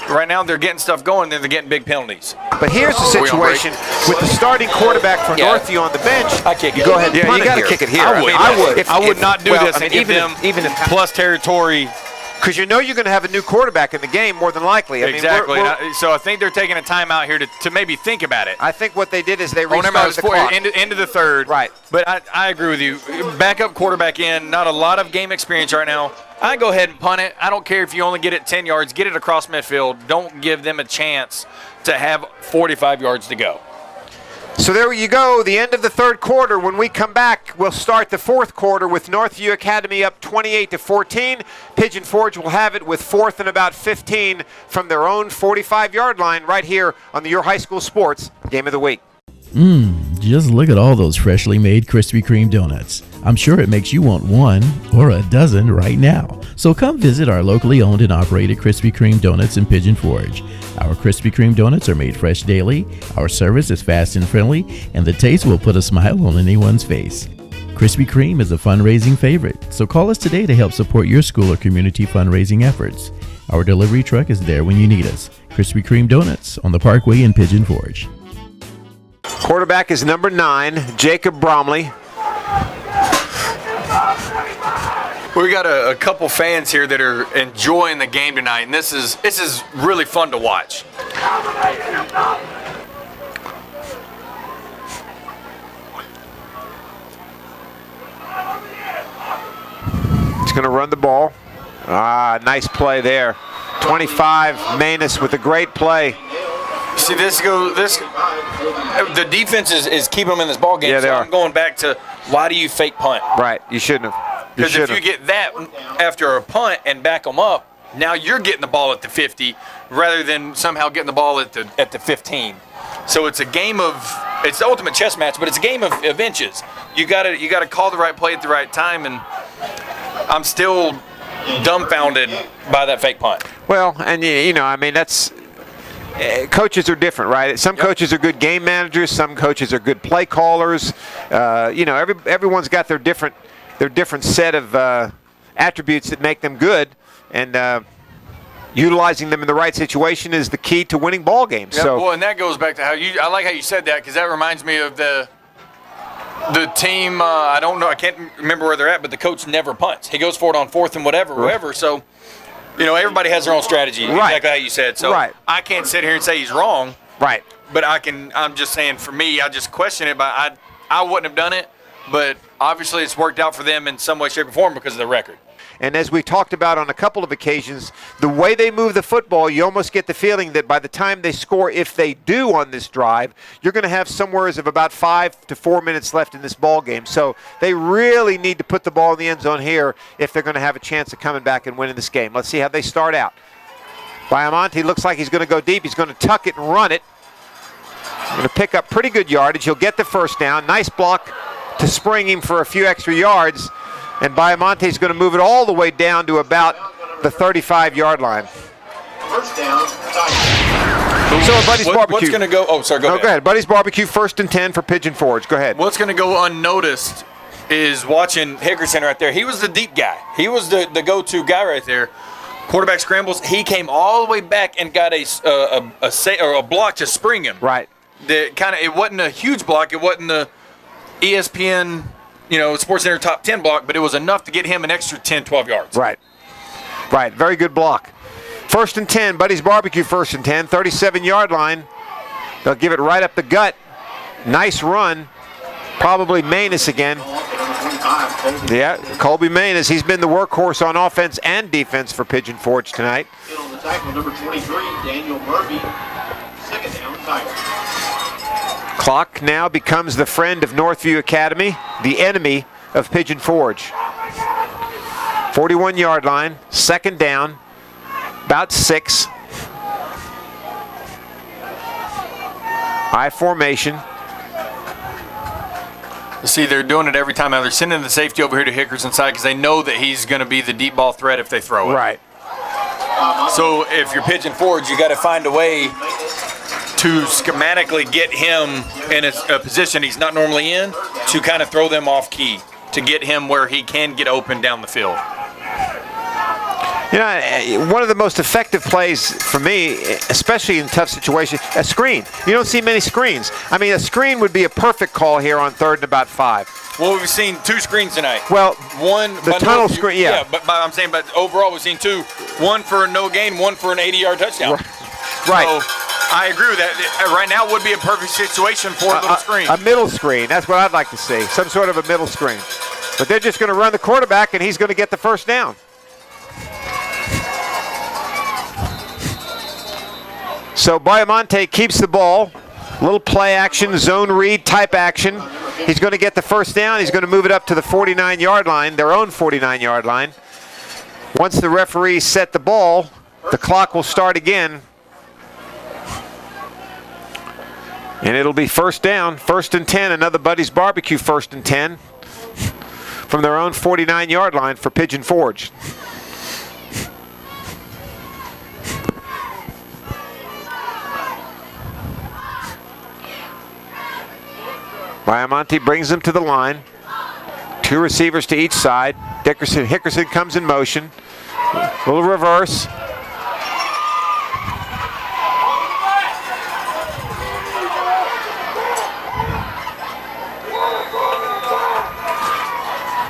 Right now they're getting stuff going, and they're getting big penalties. But here's the situation with the starting quarterback for Northview on the bench. I kick it. Go ahead. Yeah, you got to kick it here. I would not do this and give even them plus territory because you know you're going to have a new quarterback in the game more than likely. Exactly. So I think they're taking a timeout here to maybe think about it. I think what they did is they never mind, restarted the clock. End of the third. Right. But I agree with you. Backup quarterback in, not a lot of game experience right now. I go ahead and punt it. I don't care if you only get it 10 yards. Get it across midfield. Don't give them a chance to have 45 yards to go. So there you go, the end of the third quarter. When we come back, we'll start the fourth quarter with Northview Academy up 28-14. Pigeon Forge will have it with 4th and about 15 from their own 45-yard line right here on the Your High School Sports Game of the Week. Just look at all those freshly made Krispy Kreme donuts. I'm sure it makes you want one or a dozen right now. So come visit our locally owned and operated Krispy Kreme donuts in Pigeon Forge. Our Krispy Kreme donuts are made fresh daily, our service is fast and friendly, and the taste will put a smile on anyone's face. Krispy Kreme is a fundraising favorite, so call us today to help support your school or community fundraising efforts. Our delivery truck is there when you need us. Krispy Kreme Donuts on the Parkway in Pigeon Forge. Quarterback is number 9, Jacob Bromley. We got a couple fans here that are enjoying the game tonight, and this is really fun to watch. He's going to run the ball. Nice play there. 25, Manus with a great play. See, the defense is keeping them in this ball game. Yeah, they are. I'm going back to why do you fake punt? Right, you shouldn't have. Because if you get that after a punt and back them up, now you're getting the ball at the 50 rather than somehow getting the ball at the 15. So it's a game of, it's the ultimate chess match, but it's a game of inches. You gotta call the right play at the right time, and I'm still dumbfounded by that fake punt. Well, and that's. Coaches are different, right? Some coaches are good game managers. Some coaches are good play callers. Everyone's got their different set of attributes that make them good, and utilizing them in the right situation is the key to winning ball games. Yeah, so, well, and that goes back to I like how you said that, because that reminds me of the team. I don't know, I can't remember where they're at, but the coach never punts. He goes for it on 4th and whatever. So. Everybody has their own strategy, right. Exactly how you said. So right. I can't sit here and say he's wrong. Right. But I'm just saying, for me, I just question it. But I wouldn't have done it. But obviously it's worked out for them in some way, shape, or form because of the record. And as we talked about on a couple of occasions, the way they move the football, you almost get the feeling that by the time they score, if they do on this drive, you're going to have somewheres of about 5 to 4 minutes left in this ball game. So they really need to put the ball in the end zone here if they're going to have a chance of coming back and winning this game. Let's see how they start out. Biomonte looks like he's going to go deep. He's going to tuck it and run it. Going to pick up pretty good yardage. He'll get the first down. Nice block to spring him for a few extra yards. And Biomonte's going to move it all the way down to about the 35-yard line. First down, So at Buddy's Barbecue. What's going to go? Oh, sorry, go ahead. Go ahead. Buddy's Barbecue, 1st and 10 for Pigeon Forge. Go ahead. What's going to go unnoticed is watching Hickerson right there. He was the deep guy. He was the go-to guy right there. Quarterback scrambles. He came all the way back and got a block to spring him. Right. It wasn't a huge block. It wasn't the ESPN, Sports Center top 10 block, but it was enough to get him an extra 10, 12 yards. Right. Right. Very good block. 1st and 10. Buddy's Barbecue, 1st and 10. 37-yard line. They'll give it right up the gut. Nice run. Probably Manus again. Yeah, Colby Manus. He's been the workhorse on offense and defense for Pigeon Forge tonight. on the tackle, number 23, Daniel Murphy. Second down, Tigers. Clock now becomes the friend of Northview Academy, the enemy of Pigeon Forge. 41-yard line, 2nd down, about 6. I formation. See, they're doing it every time. Now they're sending the safety over here to Hickerson side because they know that he's going to be the deep ball threat if they throw it. Right. So if you're Pigeon Forge, you got to find a way to schematically get him in a position he's not normally in to kind of throw them off key to get him where he can get open down the field. You know, one of the most effective plays for me, especially in tough situations, a screen. You don't see many screens. I mean, a screen would be a perfect call here on 3rd and about 5. Well, we've seen 2 screens tonight. Well, one the tunnel screen, yeah. But I'm saying, but overall we've seen 2. One for no gain, one for an 80-yard touchdown. Right. So I agree with that. Right now would be a perfect situation for a little screen. A middle screen. That's what I'd like to see. Some sort of a middle screen. But they're just going to run the quarterback, and he's going to get the first down. So Biomonte keeps the ball. Little play action, zone read type action. He's going to get the first down. He's going to move it up to the 49-yard line, their own 49-yard line. Once the referees set the ball, the clock will start again. And it'll be first down, 1st and 10, another Buddy's Barbecue 1st and 10 from their own 49-yard line for Pigeon Forge. Biomonte brings them to the line. 2 receivers to each side. Hickerson comes in motion. Little reverse.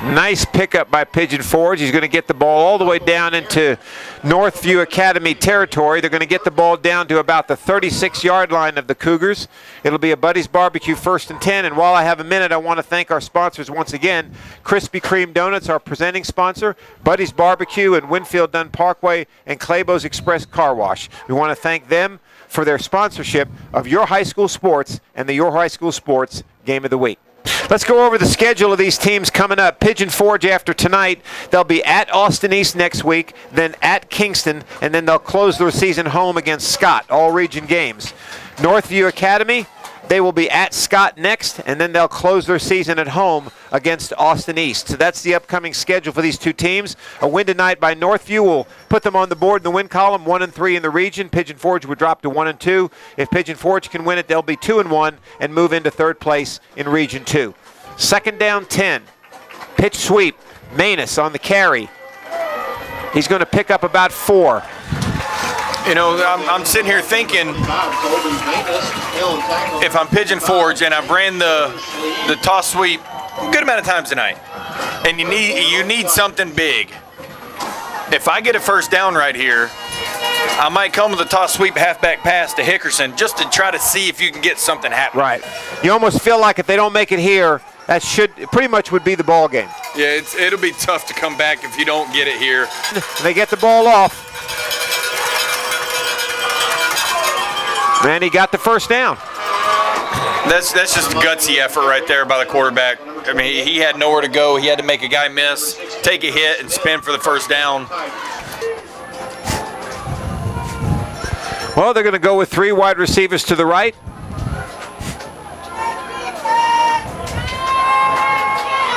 Nice pickup by Pigeon Forge. He's going to get the ball all the way down into Northview Academy territory. They're going to get the ball down to about the 36-yard line of the Cougars. It'll be a Buddy's Barbecue 1st and 10. And while I have a minute, I want to thank our sponsors once again. Krispy Kreme Donuts, our presenting sponsor, Buddy's Barbecue and Winfield Dunn Parkway, and Claybo's Express Car Wash. We want to thank them for their sponsorship of your high school sports and the Your High School Sports Game of the Week. Let's go over the schedule of these teams coming up. Pigeon Forge after tonight, they'll be at Austin East next week, then at Kingston, and then they'll close their season home against Scott, all region games. Northview Academy, they will be at Scott next, and then they'll close their season at home against Austin East. So that's the upcoming schedule for these 2 teams. A win tonight by Northview will put them on the board in the win column, 1 and 3 in the region. Pigeon Forge would drop to 1 and 2. If Pigeon Forge can win it, they'll be 2 and 1 and move into 3rd place in Region 2. 2nd down 10. Pitch sweep. Manus on the carry. He's going to pick up about 4. You know, I'm sitting here thinking, if I'm Pigeon Forge and I've ran the toss sweep a good amount of times tonight, and you need something big. If I get a first down right here, I might come with a toss sweep halfback pass to Hickerson just to try to see if you can get something happening. Right. You almost feel like if they don't make it here, that pretty much would be the ball game. Yeah, it'll be tough to come back if you don't get it here. They get the ball off. And he got the first down. That's just a gutsy effort right there by the quarterback. I mean, he had nowhere to go. He had to make a guy miss, take a hit, and spin for the first down. Well, they're going to go with 3 wide receivers to the right.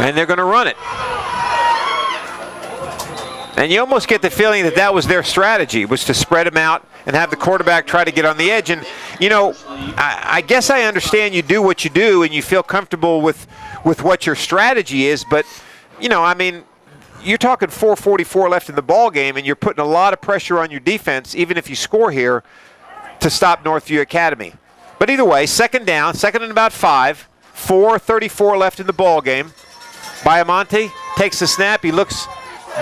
And they're going to run it. And you almost get the feeling that was their strategy, was to spread them out and have the quarterback try to get on the edge. And, you know, I guess I understand you do what you do and you feel comfortable with what your strategy is. But, you know, I mean, you're talking 4:44 left in the ball game, and you're putting a lot of pressure on your defense, even if you score here, to stop Northview Academy. But either way, 2nd down, 2nd and about 5, 4:34 left in the ball game. Biomonte takes the snap. He looks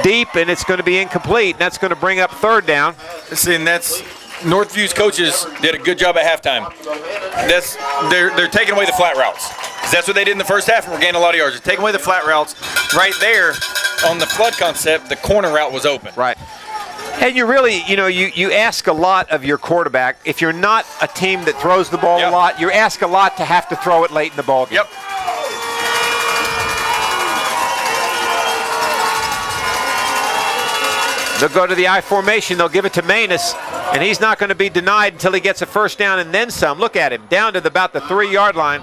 deep, and it's going to be incomplete. And that's going to bring up 3rd down. See, and that's Northview's coaches did a good job at halftime. They're taking away the flat routes. 'Cause that's what they did in the first half, and we're gaining a lot of yards. They're taking away the flat routes. Right there on the flood concept, the corner route was open. Right. And you really, you know, you ask a lot of your quarterback. If you're not a team that throws the ball a lot, you ask a lot to have to throw it late in the ball game. Yep. They'll go to the I formation. They'll give it to Manus, and he's not going to be denied until he gets a first down and then some. Look at him, down to about the 3-yard line.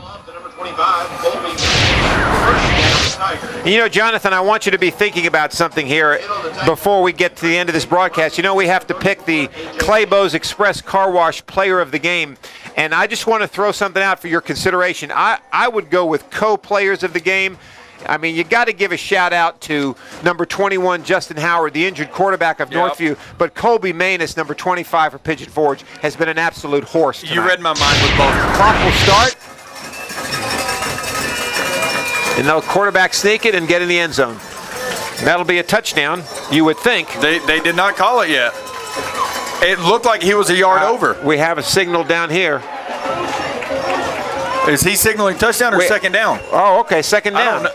You know, Jonathan, I want you to be thinking about something here before we get to the end of this broadcast. You know, we have to pick the Claybo's Express Car Wash Player of the Game, and I just want to throw something out for your consideration. I would go with co-players of the game. I mean, you got to give a shout out to number 21, Justin Howard, the injured quarterback of Northview. But Colby Manus, number 25 for Pigeon Forge, has been an absolute horse tonight. You read my mind with both. Clock will start. And they'll quarterback sneak it and get in the end zone. That'll be a touchdown, you would think. They did not call it yet. It looked like he was a yard over. We have a signal down here. Is he signaling touchdown or second down? Oh, okay, second down. It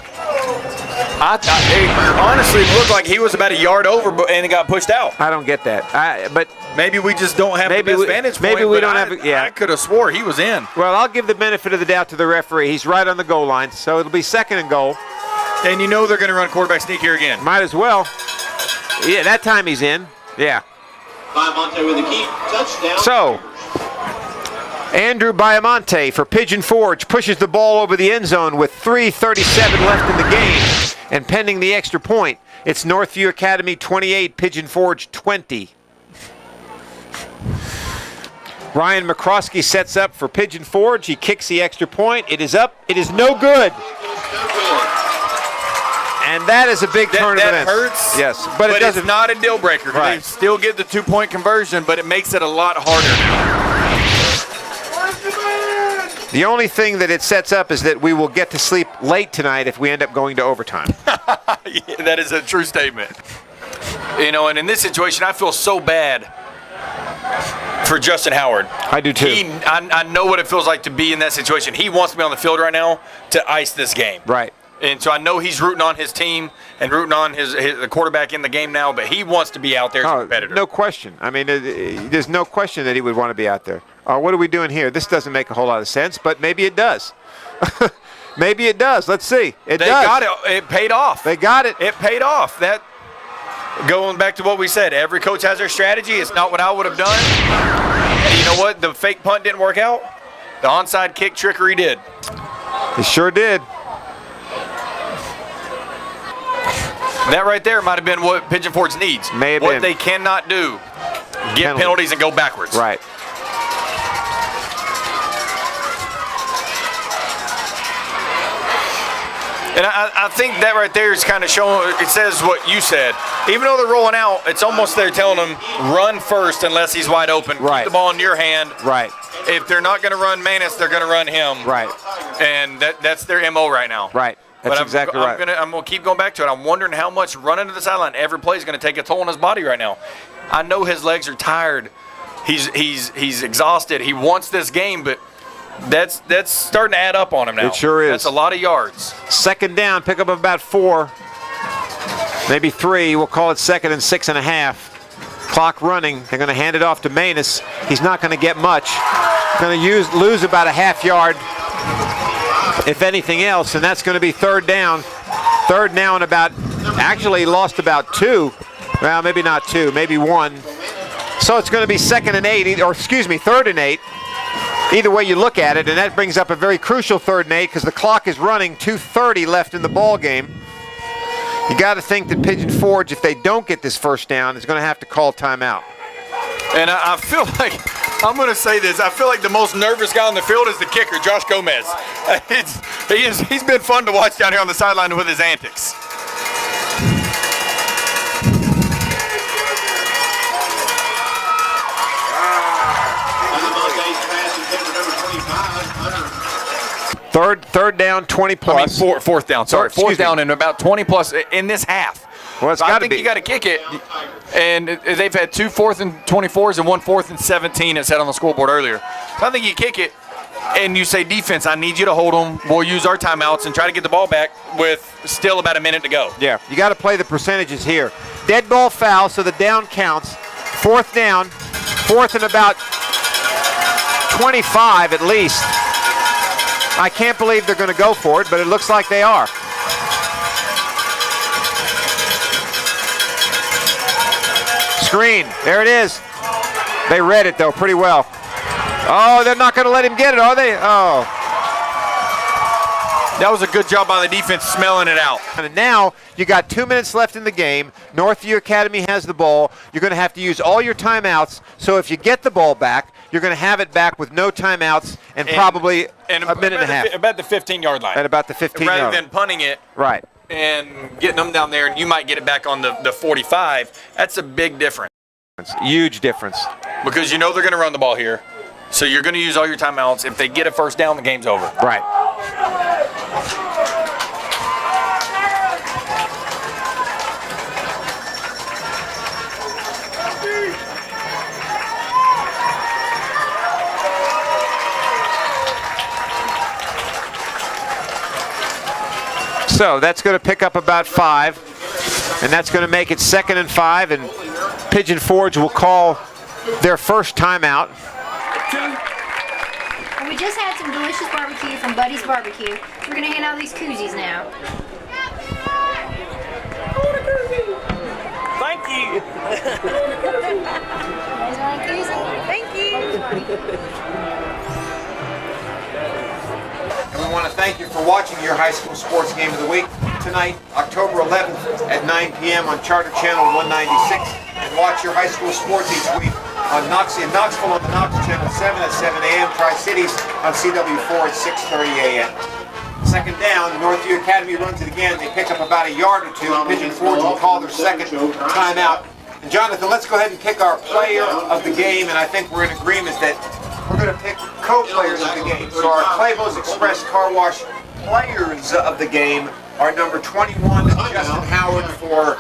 honestly looked like he was about a yard over and it got pushed out. I don't get that. But maybe we just don't have the best vantage point. Maybe we don't have. I could have swore he was in. Well, I'll give the benefit of the doubt to the referee. He's right on the goal line, so it'll be second and goal. And you know they're going to run quarterback sneak here again. Might as well. Yeah, that time he's in. Yeah. Biamonte with a keep. Touchdown. So, Andrew Biamonte for Pigeon Forge pushes the ball over the end zone with 3:37 left in the game. And pending the extra point, it's Northview Academy 28, Pigeon Forge 20. Ryan McCroskey sets up for Pigeon Forge. He kicks the extra point. It is up. It is no good. And that is a big turn of events. That hurts. Yes, but it doesn't. It's not a deal breaker. Right. They still get the 2-point conversion, but it makes it a lot harder now. The only thing that it sets up is that we will get to sleep late tonight if we end up going to overtime. Yeah, that is a true statement. You know, and in this situation, I feel so bad for Justin Howard. I do too. I know what it feels like to be in that situation. He wants to be on the field right now to ice this game. Right. And so I know he's rooting on his team and rooting on the quarterback in the game now, but he wants to be out there as a competitor. No question. I mean, there's no question that he would want to be out there. What are we doing here? This doesn't make a whole lot of sense, but maybe it does. Maybe it does. Let's see. They got it. It paid off. They got it. It paid off. That going back to what we said, every coach has their strategy. It's not what I would have done. And you know what? The fake punt didn't work out. The onside kick trickery did. It sure did. That right there might have been what Pigeon Forge needs. May have what been. They cannot do, get penalties and go backwards. Right. And I think that right there is kind of showing, it says what you said. Even though they're rolling out, it's almost they're telling them, run first unless he's wide open. Right. Keep the ball in your hand. Right. If they're not going to run Manus, they're going to run him. Right. And that's their MO right now. Right. That's exactly right. I'm going to keep going back to it. I'm wondering how much running to the sideline every play is going to take a toll on his body right now. I know his legs are tired. He's exhausted. He wants this game, but that's starting to add up on him now. It sure is. That's a lot of yards. Second down, pick up about 4, maybe 3. We'll call it 2nd and 6.5. Clock running. They're going to hand it off to Manus. He's not going to get much. Going to lose about a half yard, if anything else, and that's going to be third down. Third down about, actually lost about 2. Well, maybe not 2, maybe 1. So it's going to be 2nd and 8, or excuse me, 3rd and 8. Either way you look at it, and that brings up a very crucial 3rd and 8 because the clock is running, 2:30 left in the ball game. You got to think that Pigeon Forge, if they don't get this first down, is going to have to call timeout. And I feel like, I'm going to say this, I feel like the most nervous guy on the field is the kicker, Josh Gomez. He's been fun to watch down here on the sideline with his antics. Third down, 20 plus. I mean, fourth down. Sorry, fourth down and about 20 plus in this half. Well, it's so got I to think be. you got to kick it. And they've had 2 4th and 24s and 1 4th and 17, it said on the scoreboard earlier. So I think you kick it and you say, defense, I need you to hold them. We'll use our timeouts and try to get the ball back with still about a minute to go. Yeah, you got to play the percentages here. Dead ball foul, so the down counts. 4th down, 4th and about 25 at least. I can't believe they're going to go for it, but it looks like they are. Screen, there it is. They read it, though, pretty well. Oh, they're not going to let him get it, are they? Oh. That was a good job by the defense smelling it out. And now you got 2 minutes left in the game. Northview Academy has the ball. You're going to have to use all your timeouts. So if you get the ball back, you're going to have it back with no timeouts and probably a minute and a half. About the 15-yard line. At about the 15 Rather yard. than punting it. Right. And getting them down there, and you might get it back on the 45. That's a big difference. Huge difference. Because you know they're going to run the ball here. So you're going to use all your timeouts. If they get a first down, the game's over. Right. So that's going to pick up about 5, and that's going to make it 2nd and 5, and Pigeon Forge will call their first timeout. And we just had some delicious barbecue from Buddy's Barbecue. We're going to hand out these koozies now. Thank you. You guys want a koozie? Thank you. And we want to thank you for watching your high school sports game of the week tonight, October 11th at 9 p.m. on Charter Channel 196. And watch your high school sports each week on Knoxville on the Knox Channel 7 at 7 a.m. Tri-Cities on CW4 at 6:30 a.m. Second down, Northview Academy runs it again. They pick up about a yard or two. Pigeon Forge will call their second timeout. And Jonathan, let's go ahead and pick our player of the game, and I think we're in agreement that we're going to pick co-players of the game. So our Claybo's Express Car Wash players of the game are number 21, Justin Howard for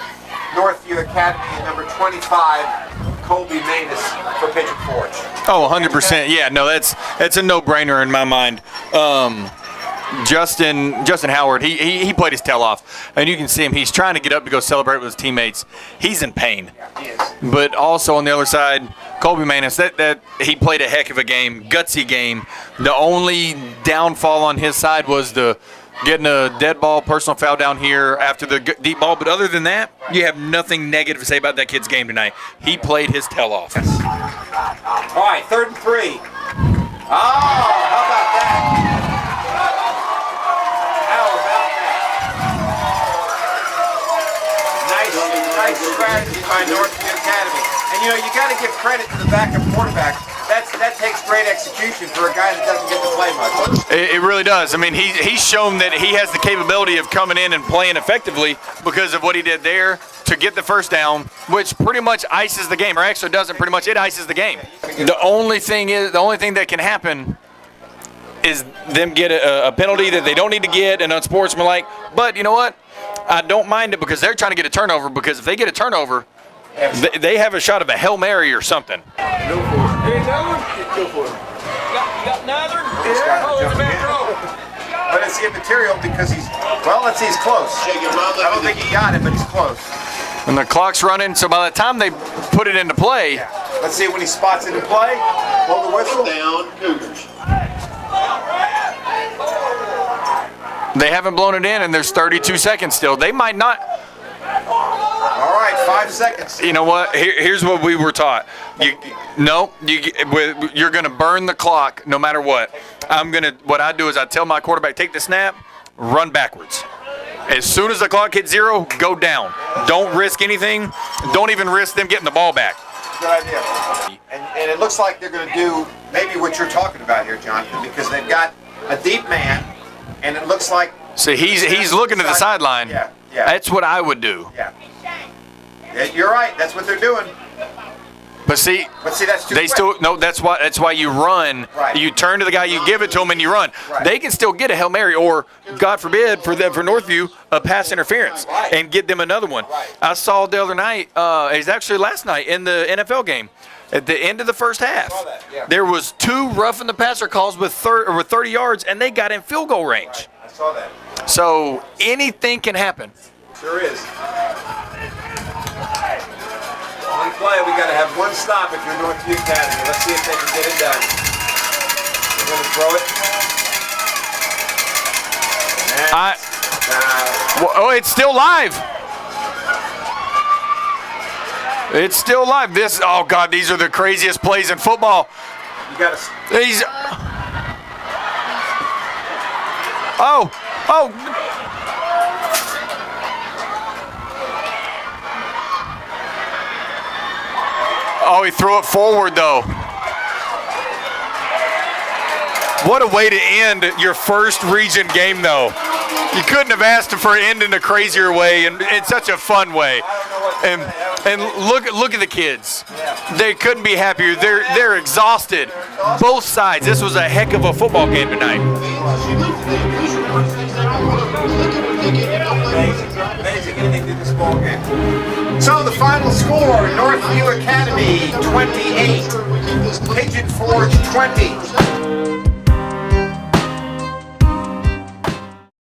Northview Academy, and number 25, Colby Manus for Pigeon Forge. Oh, 100%. Yeah, no, that's a no-brainer in my mind. Justin Howard, he played his tail off, and you can see him. He's trying to get up to go celebrate with his teammates. He's in pain. He is. But also on the other side, Colby Manus, that he played a heck of a game, gutsy game. The only downfall on his side was the getting a dead ball, personal foul down here after the deep ball. But other than that, you have nothing negative to say about that kid's game tonight. He played his tail off. All right, 3rd and 3. Oh, how about that? Nice strategy by Northview Academy. And you know, you got to give credit to the backup quarterback. That takes great execution for a guy that doesn't get to play much. It really does. I mean, he's shown that he has the capability of coming in and playing effectively because of what he did there to get the first down, which pretty much ices the game, or actually doesn't pretty much. It ices the game. The only thing that can happen is them get a penalty that they don't need to get, and unsportsmanlike. But you know what? I don't mind it because they're trying to get a turnover, because if they get a turnover, they have a shot of a Hail Mary or something. Go for it. Go for it. You got another? Oh, it's a back row. But it's immaterial because let's see, he's close. I don't think he got it, but he's close. And the clock's running, so by the time they put it into play. Yeah. Let's see when he spots it in play. Hold the whistle. Down, Cougars. They haven't blown it in, and there's 32 seconds still. They might not. All right, 5 seconds. You know what? Here's what we were taught. You're going to burn the clock no matter what. What I do is I tell my quarterback, take the snap, run backwards. As soon as the clock hits 0, go down. Don't risk anything. Don't even risk them getting the ball back. Good idea. And it looks like they're going to do maybe what you're talking about here, Jonathan, because they've got a deep man, and it looks like. So he's looking to the sideline. Yeah. That's what I would do. Yeah. You're right. That's what they're doing. But see, that's too they quick. That's why you run. Right. You turn to the guy, you give it to him, and you run. Right. They can still get a Hail Mary, or God forbid for Northview, a pass interference, and get them another one. Right. I saw the other night. It was actually last night in the NFL game. At the end of the first half, there was 2 roughing the passer calls with 30 yards, and they got in field goal range. Right. I saw that. So anything can happen. Sure is. One play, we got to have one stop if you're Northview Academy. Let's see if they can get it done. They're going to throw it. It's still live. It's still live. Oh God, these are the craziest plays in football. You got to. These. Oh. Oh, he threw it forward though. What a way to end your first region game, though. You couldn't have asked for it to end in a crazier way, and in such a fun way. And look at the kids. They couldn't be happier. They're exhausted. Both sides. This was a heck of a football game tonight. So the final score, Northview Academy 28, Pigeon Forge 20.